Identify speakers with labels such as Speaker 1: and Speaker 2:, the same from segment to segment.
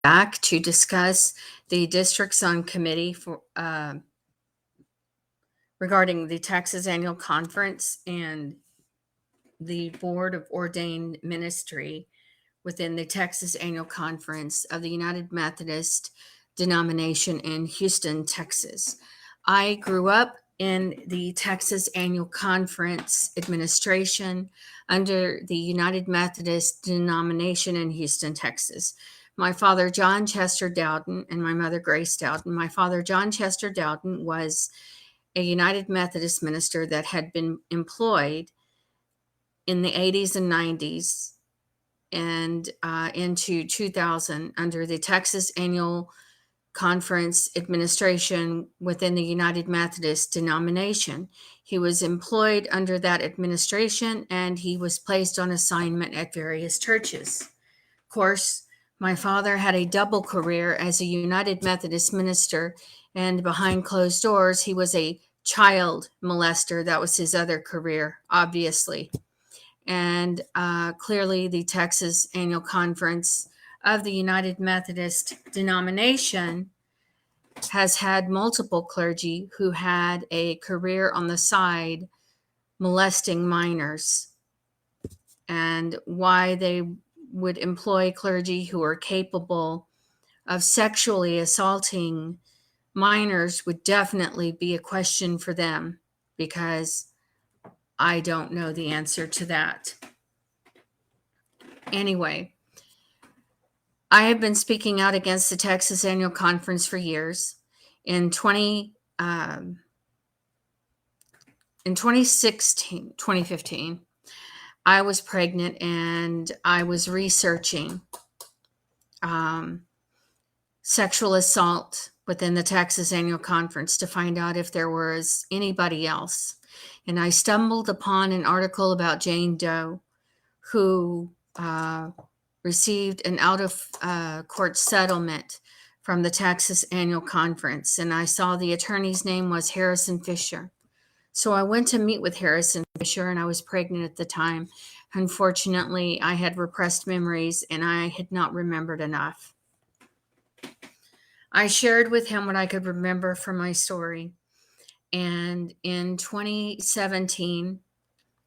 Speaker 1: back to discuss the districts on committee for regarding the Texas Annual Conference and the Board of Ordained Ministry within the Texas Annual Conference of the United Methodist Denomination in Houston, Texas. I grew up in the Texas Annual Conference administration under the United Methodist Denomination in Houston, Texas. My father, John Chester Dowden, and my mother, Grace Dowden. My father, John Chester Dowden, was a United Methodist minister that had been employed in the 80s and 90s and into 2000 under the Texas Annual Conference administration within the United Methodist denomination. He was employed under that administration and he was placed on assignment at various churches. Of course, my father had a double career as a United Methodist minister, and behind closed doors, he was a child molester. That was his other career, obviously. And clearly, the Texas Annual Conference of the United Methodist denomination has had multiple clergy who had a career on the side molesting minors. And why they would employ clergy who are capable of sexually assaulting minors would definitely be a question for them, because I don't know the answer to that. Anyway, I have been speaking out against the Texas Annual Conference for years. In 2015, I was pregnant and I was researching sexual assault within the Texas Annual Conference to find out if there was anybody else. And I stumbled upon an article about Jane Doe, who received an out-of-court settlement from the Texas Annual Conference. And I saw the attorney's name was Harrison Fisher. So I went to meet with Harrison Fisher, and I was pregnant at the time. Unfortunately, I had repressed memories and I had not remembered enough. I shared with him what I could remember from my story. And in 2017,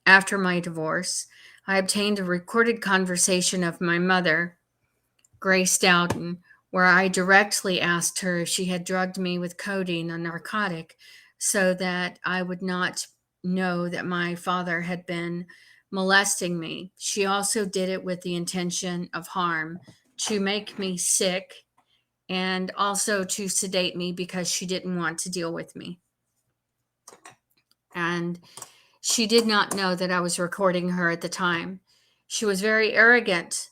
Speaker 1: after my divorce, I obtained a recorded conversation of my mother, Grace Dowden, where I directly asked her if she had drugged me with codeine, a narcotic, so that I would not know that my father had been molesting me. She also did it with the intention of harm, to make me sick and also to sedate me because she didn't want to deal with me. And she did not know that I was recording her at the time. She was very arrogant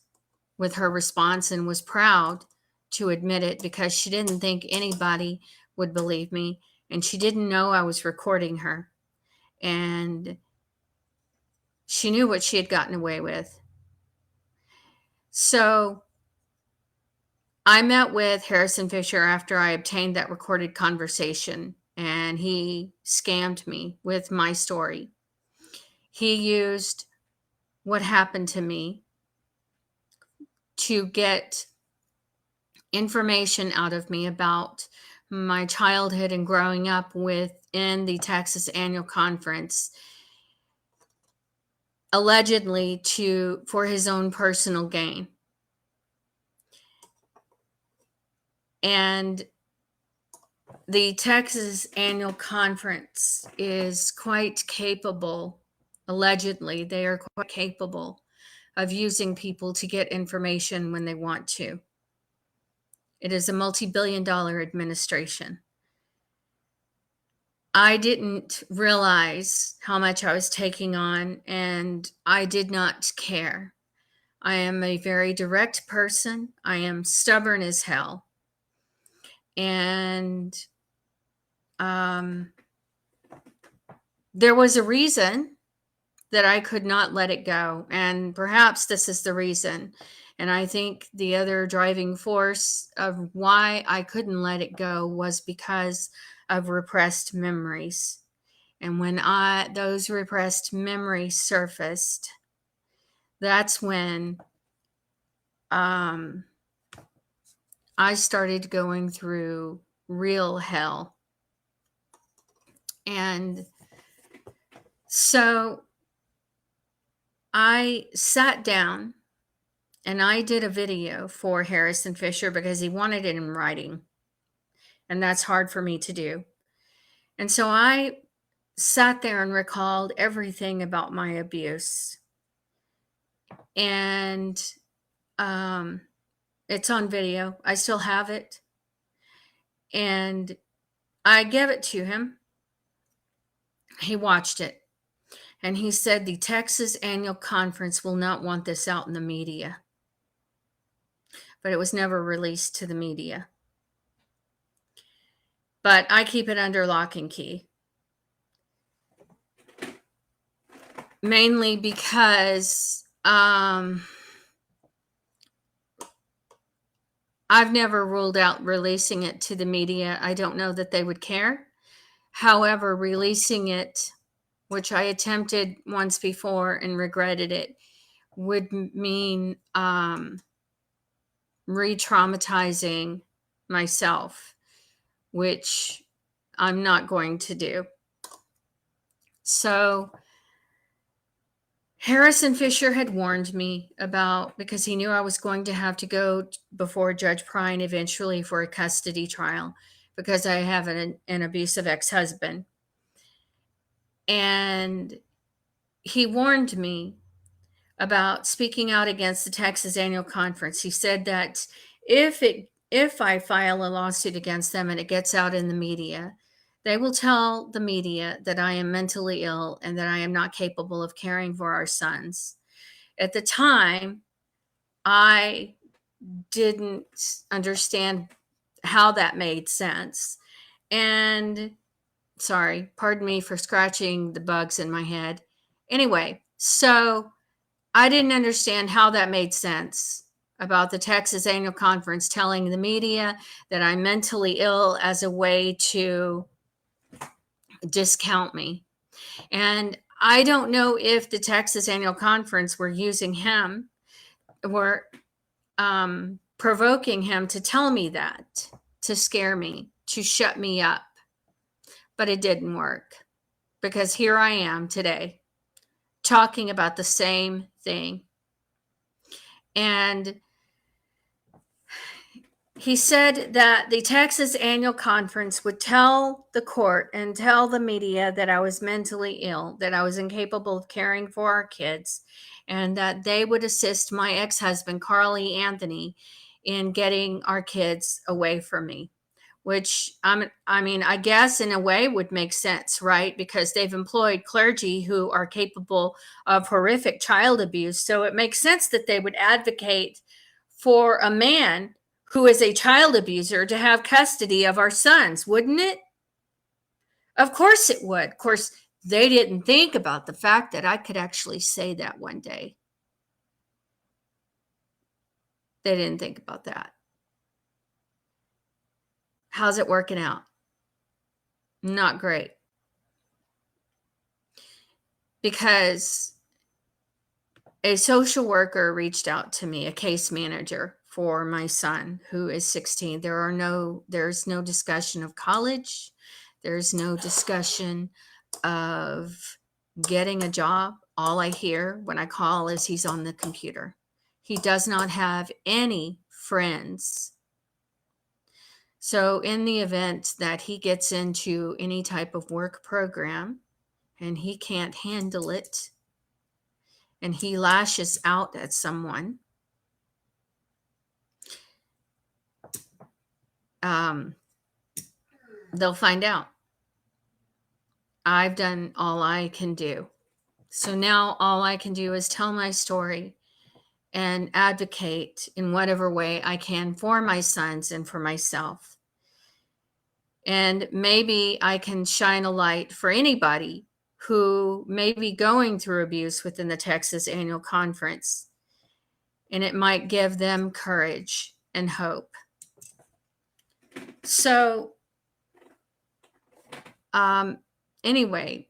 Speaker 1: with her response and was proud to admit it because she didn't think anybody would believe me, and she didn't know I was recording her. And she knew what she had gotten away with. So I met with Harrison Fisher after I obtained that recorded conversation, and he scammed me with my story. He used what happened to me to get information out of me about my childhood and growing up within the Texas Annual Conference, allegedly for his own personal gain. And the Texas Annual Conference is quite capable, allegedly, they are quite capable of using people to get information when they want to. It is a multi-billion-dollar administration. I didn't realize how much I was taking on, and I did not care. I am a very direct person. I am stubborn as hell. And there was a reason that I could not let it go. And perhaps this is the reason. And I think the other driving force of why I couldn't let it go was because of repressed memories. And when those repressed memories surfaced, that's when I started going through real hell. And so I sat down and I did a video for Harrison Fisher because he wanted it in writing. And that's hard for me to do. And so I sat there and recalled everything about my abuse. And it's on video. I still have it. And I gave it to him. He watched it. And he said the Texas Annual Conference will not want this out in the media. But it was never released to the media. But I keep it under lock and key. Mainly because I've never ruled out releasing it to the media. I don't know that they would care. However, releasing it, which I attempted once before and regretted it, would mean re-traumatizing myself, which I'm not going to do. So Harrison Fisher had warned me about, because he knew I was going to have to go before Judge Prine eventually for a custody trial because I have an abusive ex-husband. And he warned me about speaking out against the Texas Annual Conference. He said that if I file a lawsuit against them and it gets out in the media, they will tell the media that I am mentally ill and that I am not capable of caring for our sons. At the time, I didn't understand how that made sense. And sorry, pardon me for scratching the bugs in my head. Anyway, so I didn't understand how that made sense about the Texas Annual Conference telling the media that I'm mentally ill as a way to discount me. And I don't know if the Texas Annual Conference were using him, were provoking him to tell me that, to scare me, to shut me up. But it didn't work, because here I am today talking about the same thing. And he said that the Texas Annual Conference would tell the court and tell the media that I was mentally ill, that I was incapable of caring for our kids, and that they would assist my ex-husband, Carly Anthony, in getting our kids away from me. Which, I guess in a way would make sense, right? Because they've employed clergy who are capable of horrific child abuse. So it makes sense that they would advocate for a man who is a child abuser to have custody of our sons, wouldn't it? Of course it would. Of course, they didn't think about the fact that I could actually say that one day. They didn't think about that. How's it working out? Not great. Because a social worker reached out to me, a case manager for my son who is 16. There's no discussion of college. There's no discussion of getting a job. All I hear when I call is he's on the computer. He does not have any friends. So in the event that he gets into any type of work program and he can't handle it, and he lashes out at someone, they'll find out. I've done all I can do. So now all I can do is tell my story and advocate in whatever way I can for my sons and for myself. And maybe I can shine a light for anybody who may be going through abuse within the Texas Annual Conference. And it might give them courage and hope. So, anyway,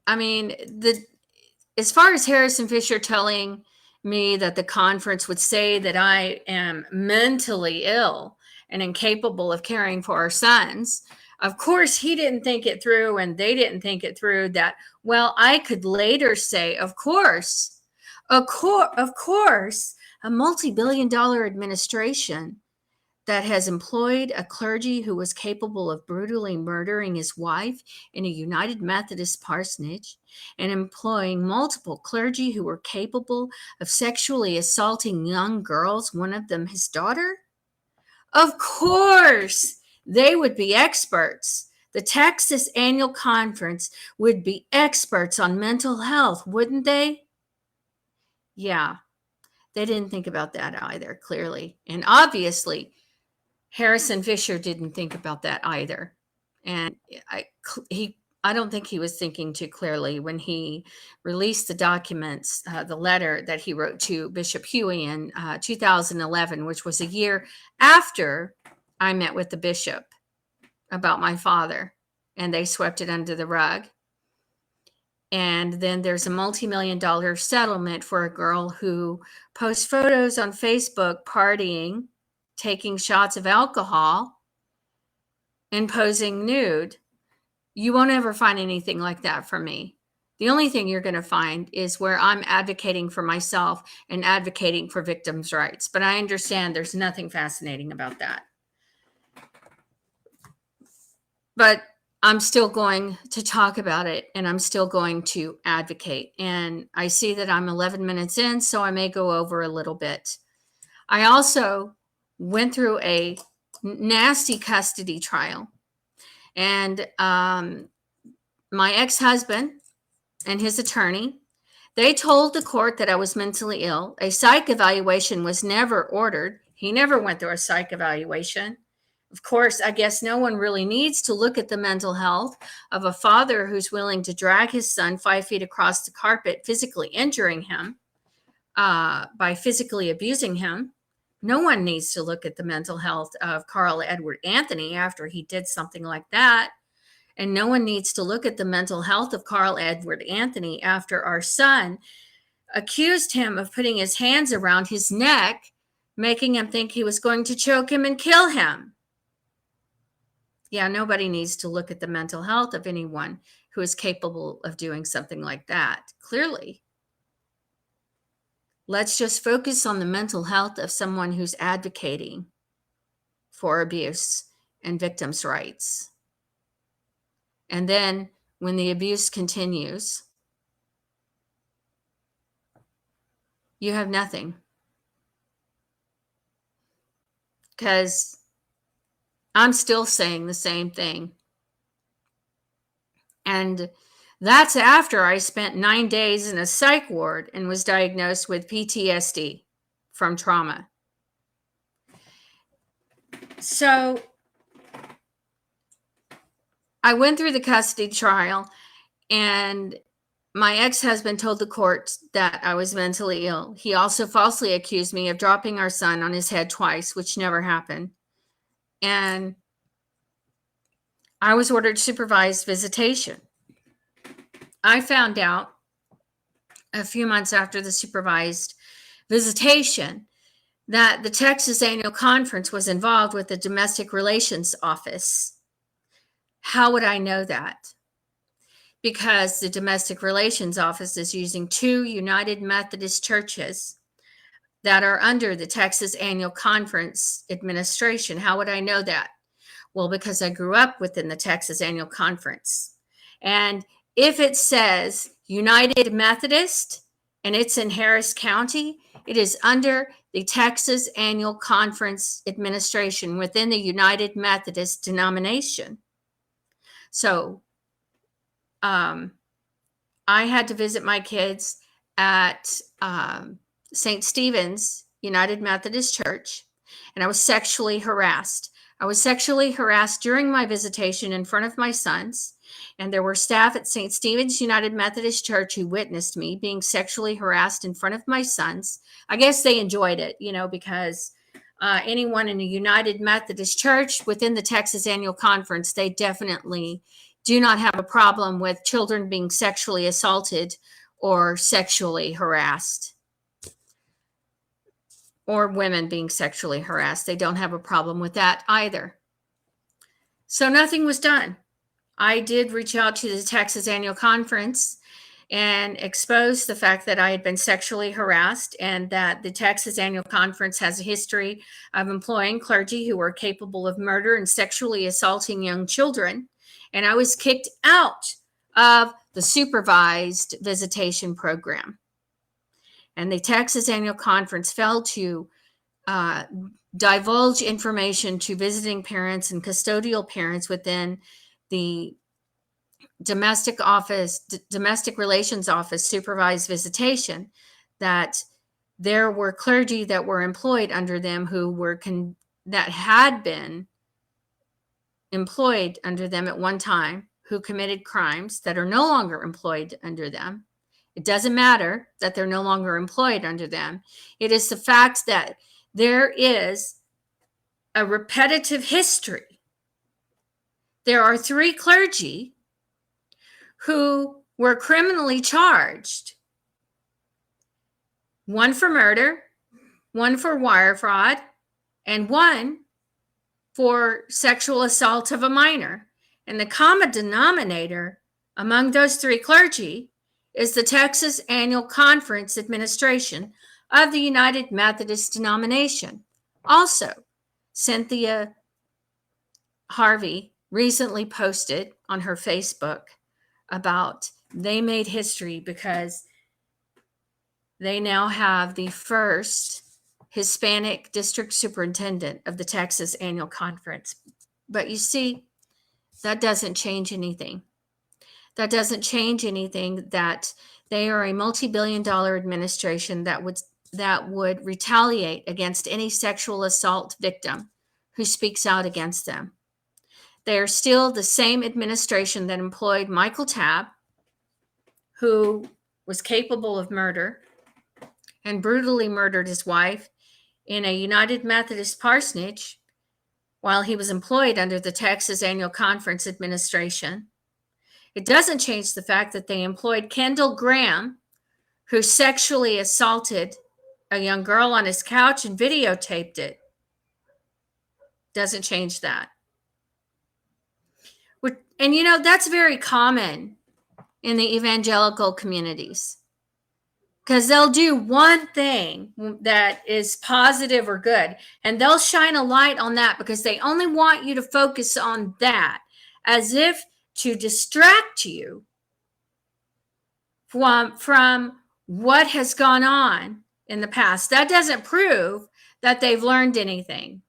Speaker 1: as far as Harrison Fisher telling me that the conference would say that I am mentally ill and incapable of caring for our sons. Of course, he didn't think it through, and they didn't think it through that, well, I could later say, of course, a multi-billion dollar administration that has employed a clergy who was capable of brutally murdering his wife in a United Methodist parsonage and employing multiple clergy who were capable of sexually assaulting young girls, one of them his daughter? Of course, they would be experts. The Texas Annual Conference would be experts on mental health, wouldn't they? Yeah, they didn't think about that either, clearly. And obviously, Harrison Fisher didn't think about that either. And I don't think he was thinking too clearly when he released the documents, the letter that he wrote to Bishop Huey in 2011, which was a year after I met with the bishop about my father, and they swept it under the rug. And then there's a multi-million-dollar settlement for a girl who posts photos on Facebook partying, taking shots of alcohol, and posing nude. You won't ever find anything like that from me. The only thing you're going to find is where I'm advocating for myself and advocating for victims' rights. But I understand there's nothing fascinating about that. But I'm still going to talk about it, and I'm still going to advocate. And I see that I'm 11 minutes in, so I may go over a little bit. I also went through a nasty custody trial. And my ex-husband and his attorney, they told the court that I was mentally ill. A psych evaluation was never ordered. He never went through a psych evaluation. Of course, I guess no one really needs to look at the mental health of a father who's willing to drag his son 5 feet across the carpet, physically injuring him by physically abusing him. No one needs to look at the mental health of Carl Edward Anthony after he did something like that. And no one needs to look at the mental health of Carl Edward Anthony after our son accused him of putting his hands around his neck, making him think he was going to choke him and kill him. Yeah, nobody needs to look at the mental health of anyone who is capable of doing something like that, clearly. Let's just focus on the mental health of someone who's advocating for abuse and victims' rights. And then when the abuse continues, you have nothing. Because I'm still saying the same thing. And that's after I spent 9 days in a psych ward and was diagnosed with PTSD from trauma. So I went through the custody trial, and my ex-husband told the court that I was mentally ill. He also falsely accused me of dropping our son on his head twice, which never happened. And I was ordered supervised visitation. I found out a few months after the supervised visitation that the Texas Annual Conference was involved with the Domestic Relations Office. How would I know that? Because the Domestic Relations Office is using 2 United Methodist churches that are under the Texas Annual Conference administration. How would I know that? Well, because I grew up within the Texas Annual Conference. And if it says United Methodist and it's in Harris County, it is under the Texas Annual Conference administration within the United Methodist denomination. So I had to visit my kids at St. Stephen's United Methodist Church, and I was sexually harassed. I was sexually harassed during my visitation in front of my sons, and there were staff at St. Stephen's United Methodist Church who witnessed me being sexually harassed in front of my sons. I guess they enjoyed it, because anyone in a United Methodist Church within the Texas Annual Conference, they definitely do not have a problem with children being sexually assaulted or sexually harassed. or women being sexually harassed. They don't have a problem with that either. So nothing was done. I did reach out to the Texas Annual Conference and expose the fact that I had been sexually harassed and that the Texas Annual Conference has a history of employing clergy who were capable of murder and sexually assaulting young children. And I was kicked out of the supervised visitation program. And the Texas Annual Conference failed to divulge information to visiting parents and custodial parents within the domestic relations office supervised visitation, that there were clergy that were employed under them that had been employed under them at one time, who committed crimes that are no longer employed under them. It doesn't matter that they're no longer employed under them. It is the fact that there is a repetitive history. There are 3 clergy who were criminally charged, 1 for murder, 1 for wire fraud, and 1 for sexual assault of a minor. And the common denominator among those 3 clergy is the Texas Annual Conference administration of the United Methodist Denomination. Also, Cynthia Harvey recently posted on her Facebook about they made history because they now have the first Hispanic district superintendent of the Texas Annual Conference. But you see, that doesn't change anything. That doesn't change anything that they are a multi-billion-dollar administration that would retaliate against any sexual assault victim who speaks out against them. They are still the same administration that employed Michael Tabb, who was capable of murder and brutally murdered his wife in a United Methodist parsonage while he was employed under the Texas Annual Conference administration. It doesn't change the fact that they employed Kendall Graham, who sexually assaulted a young girl on his couch and videotaped it. Doesn't change that. And you know, that's very common in the evangelical communities, because they'll do one thing that is positive or good, and they'll shine a light on that because they only want you to focus on that, as if to distract you from what has gone on in the past. That doesn't prove that they've learned anything.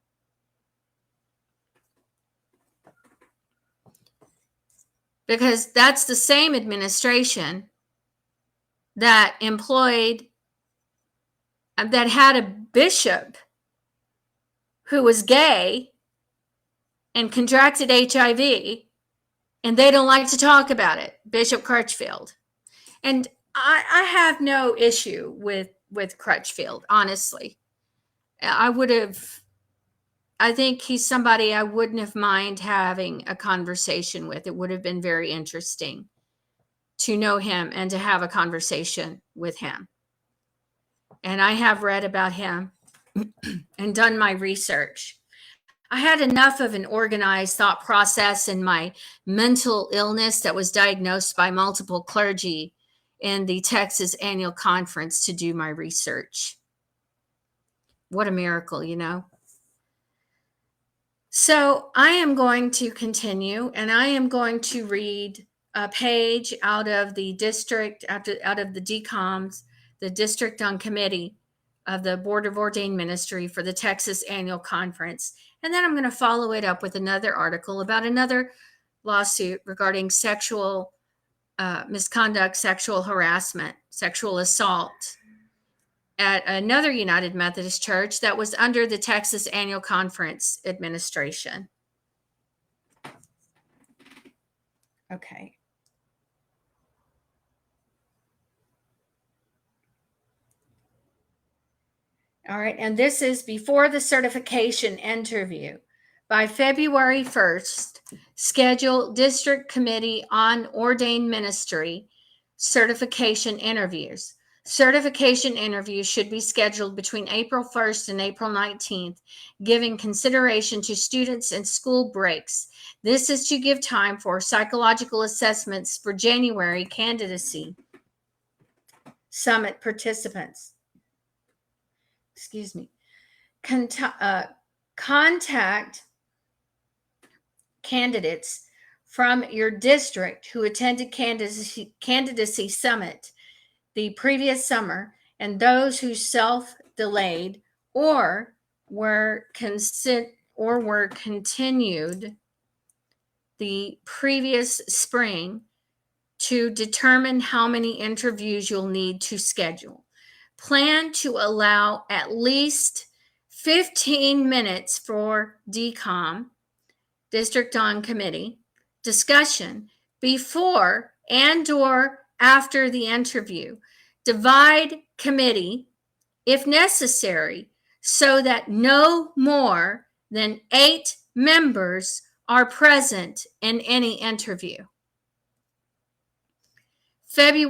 Speaker 1: Because that's the same administration that had a bishop who was gay and contracted HIV, and they don't like to talk about it, Bishop Crutchfield. And I have no issue with Crutchfield, honestly. I think he's somebody I wouldn't have mind having a conversation with. It would have been very interesting to know him and to have a conversation with him. And I have read about him and done my research. I had enough of an organized thought process in my mental illness that was diagnosed by multiple clergy in the Texas Annual Conference to do my research. What a miracle, you know? So I am going to continue, and I am going to read a page out of the district, out of the DCOMS, the District on Committee of the Board of Ordained Ministry for the Texas Annual Conference. And then I'm going to follow it up with another article about another lawsuit regarding sexual misconduct, sexual harassment, sexual assault at another United Methodist church that was under the Texas Annual Conference administration. Okay. All right, and this is before the certification interview. By February 1st, schedule District Committee on Ordained Ministry certification interviews. Certification interviews should be scheduled between April 1st and April 19th, giving consideration to students and school breaks. This is to give time for psychological assessments for January candidacy summit participants. Excuse me. Contact candidates from your district who attended candidacy summit the previous summer and those who self-delayed or were continued the previous spring to determine how many interviews you'll need to schedule. Plan to allow at least 15 minutes for DCOM, District On Committee, discussion before and/or after the interview. Divide committee, if necessary, so that no more than 8 members are present in any interview.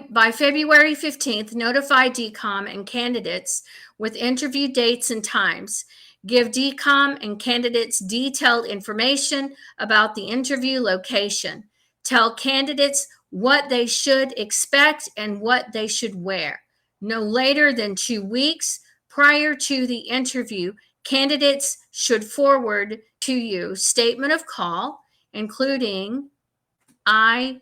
Speaker 1: By February 15th, notify DCOM and candidates with interview dates and times. Give DCOM and candidates detailed information about the interview location. Tell candidates what they should expect and what they should wear. No later than 2 weeks prior to the interview, candidates should forward to you statement of call, including 1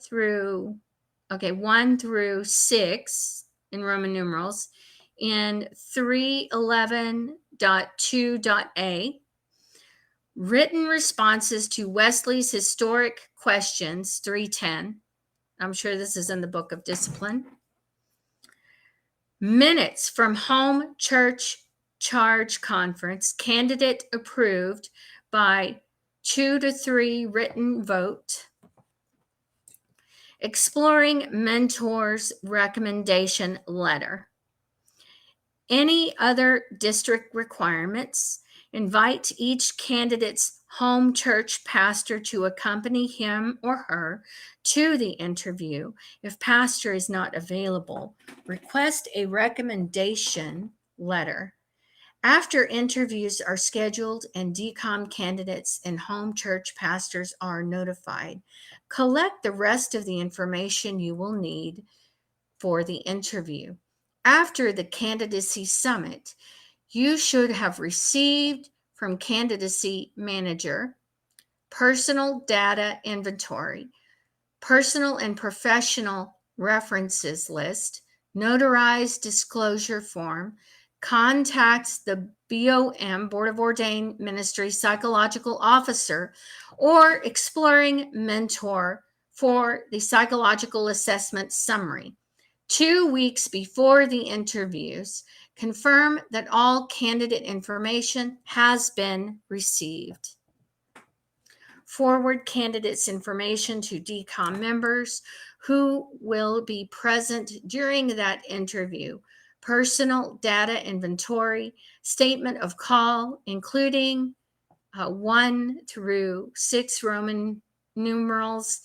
Speaker 1: through 6 in Roman numerals, in 311.2.a, written responses to Wesley's historic questions, 310. I'm sure this is in the Book of Discipline. Minutes from home church charge conference, candidate approved by 2 to 3 written vote. Exploring mentor's recommendation letter. Any other district requirements? Invite each candidate's home church pastor to accompany him or her to the interview. If pastor is not available, request a recommendation letter. After interviews are scheduled and DCOM candidates and home church pastors are notified, collect the rest of the information you will need for the interview. After the candidacy summit, you should have received from candidacy manager personal data inventory, personal and professional references list, notarized disclosure form, contacts the BOM, Board of Ordained Ministry Psychological Officer, or Exploring Mentor for the psychological assessment summary. 2 weeks before the interviews, confirm that all candidate information has been received. Forward candidates' information to DCOM members who will be present during that interview. Personal data inventory, statement of call, including 1 through 6 Roman numerals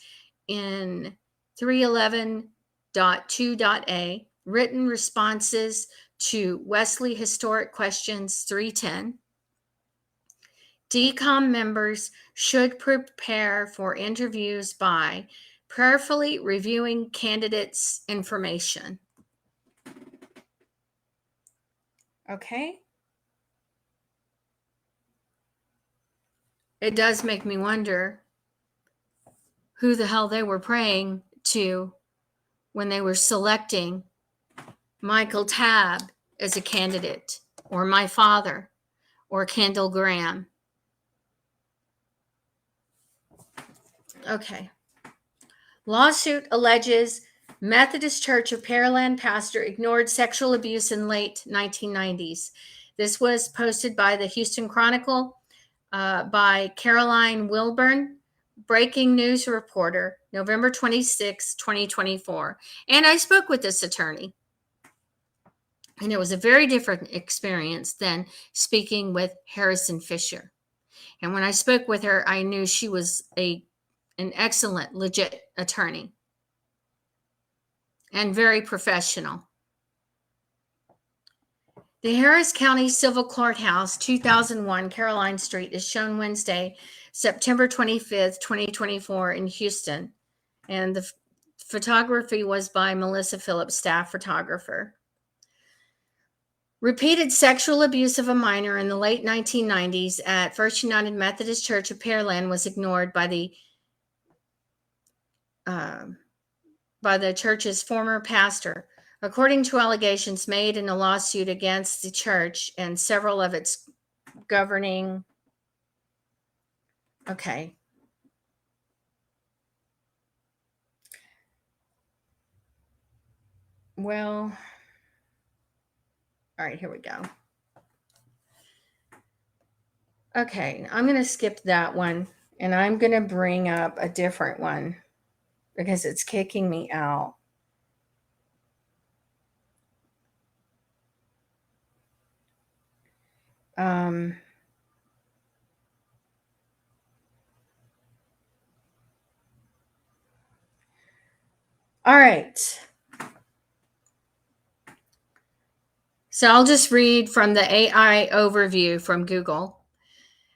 Speaker 1: in 311.2.a, written responses to Wesley Historic Questions 310. DCOM members should prepare for interviews by prayerfully reviewing candidates' information. Okay. It does make me wonder who the hell they were praying to when they were selecting Michael Tabb as a candidate, or my father, or Kendall Graham. Okay. Lawsuit alleges Methodist Church of Pearland pastor ignored sexual abuse in late 1990s. This was posted by the Houston Chronicle by Caroline Wilburn, breaking news reporter, November 26, 2024. And I spoke with this attorney. And it was a very different experience than speaking with Harrison Fisher. And when I spoke with her, I knew she was an excellent, legit attorney and very professional. The Harris County Civil Courthouse, 2001 Caroline Street, is shown Wednesday, September 25th, 2024 in Houston. And the photography was by Melissa Phillips, staff photographer. Repeated sexual abuse of a minor in the late 1990s at First United Methodist Church of Pearland was ignored by the church's former pastor, according to allegations made in a lawsuit against the church and several of its governing. Okay. Well, all right, here we go. Okay, I'm going to skip that one and I'm going to bring up a different one because it's kicking me out. All right. So I'll just read from the AI overview from Google.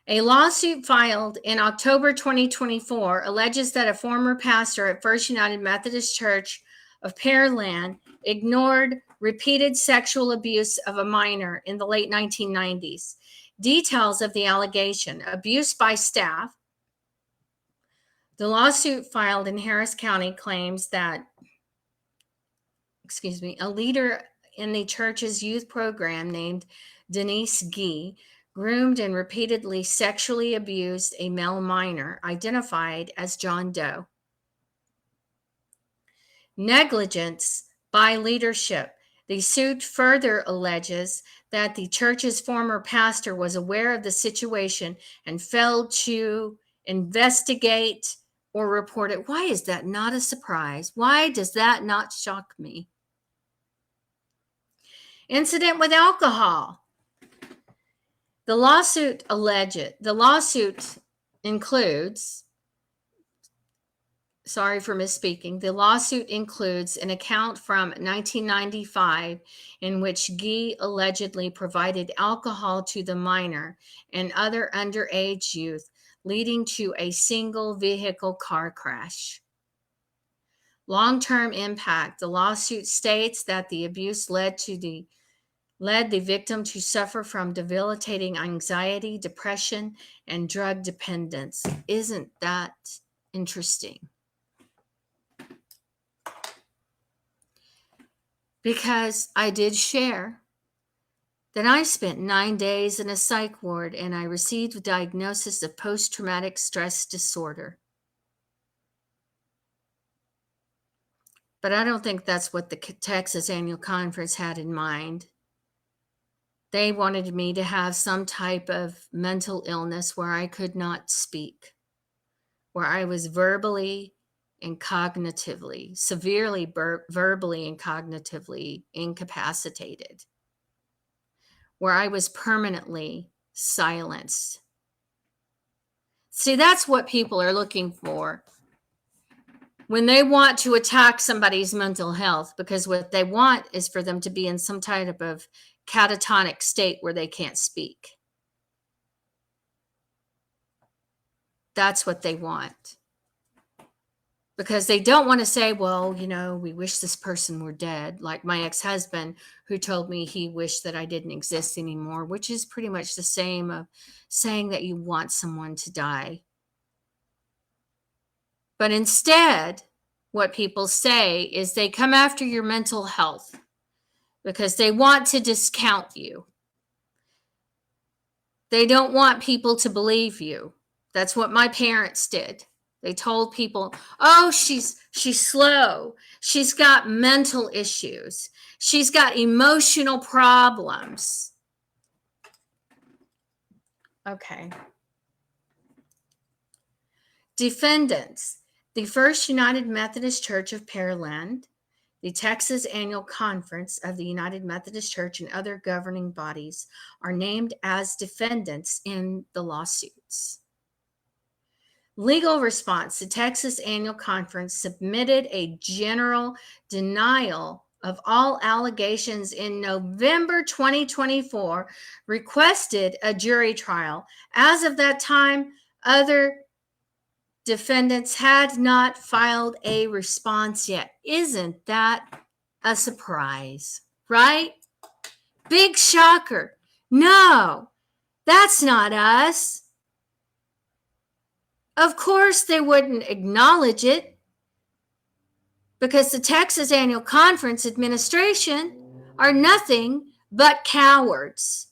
Speaker 1: A lawsuit filed in October 2024 alleges that a former pastor at First United Methodist Church of Pearland ignored repeated sexual abuse of a minor in the late 1990s. Details of the allegation: abuse by staff. The lawsuit filed in Harris County claims that, a leader in the church's youth program named Denise Gee groomed and repeatedly sexually abused a male minor identified as John Doe. Negligence by leadership. The suit further alleges that the church's former pastor was aware of the situation and failed to investigate or report it. Why is that not a surprise? Why does that not shock me? Incident with alcohol. The lawsuit includes, sorry for misspeaking, the lawsuit includes an account from 1995 in which Gee allegedly provided alcohol to the minor and other underage youth, leading to a single vehicle car crash. Long-term impact. The lawsuit states that the abuse led the victim to suffer from debilitating anxiety, depression, and drug dependence. Isn't that interesting? Because I did share that I spent 9 days in a psych ward and I received a diagnosis of post-traumatic stress disorder. But I don't think that's what the Texas Annual Conference had in mind. They wanted me to have some type of mental illness where I could not speak, where I was verbally and cognitively, severely verbally and cognitively incapacitated, where I was permanently silenced. See, that's what people are looking for when they want to attack somebody's mental health, because what they want is for them to be in some type of catatonic state where they can't speak. That's what they want. Because they don't want to say, well, we wish this person were dead. Like my ex-husband, who told me he wished that I didn't exist anymore, which is pretty much the same of saying that you want someone to die. But instead, what people say is they come after your mental health because they want to discount you. They don't want people to believe you. That's what my parents did. They told people, oh, she's slow. She's got mental issues. She's got emotional problems. Okay. Defendants. The First United Methodist Church of Pearland, the Texas Annual Conference of the United Methodist Church, and other governing bodies are named as defendants in the lawsuits. Legal response. The Texas Annual Conference submitted a general denial of all allegations in November 2024 requested a jury trial. As of that time, other defendants had not filed a response yet. Isn't that a surprise, right? Big shocker. No, that's not us. Of course, they wouldn't acknowledge it because the Texas Annual Conference administration are nothing but cowards.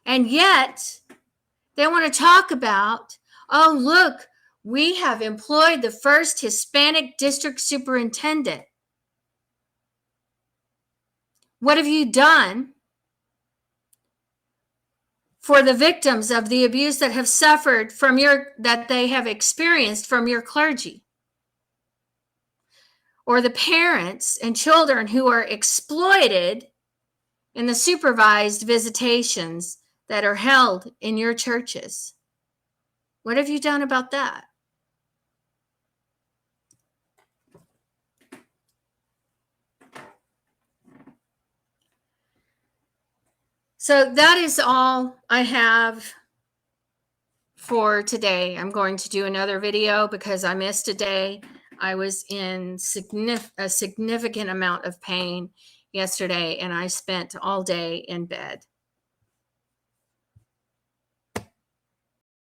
Speaker 1: And yet, they want to talk about, oh, look, we have employed the first Hispanic district superintendent. What have you done for the victims of the abuse that have suffered that they have experienced from your clergy? Or the parents and children who are exploited in the supervised visitations that are held in your churches? What have you done about that? So that is all I have for today. I'm going to do another video because I missed a day. I was in a significant amount of pain yesterday, and I spent all day in bed.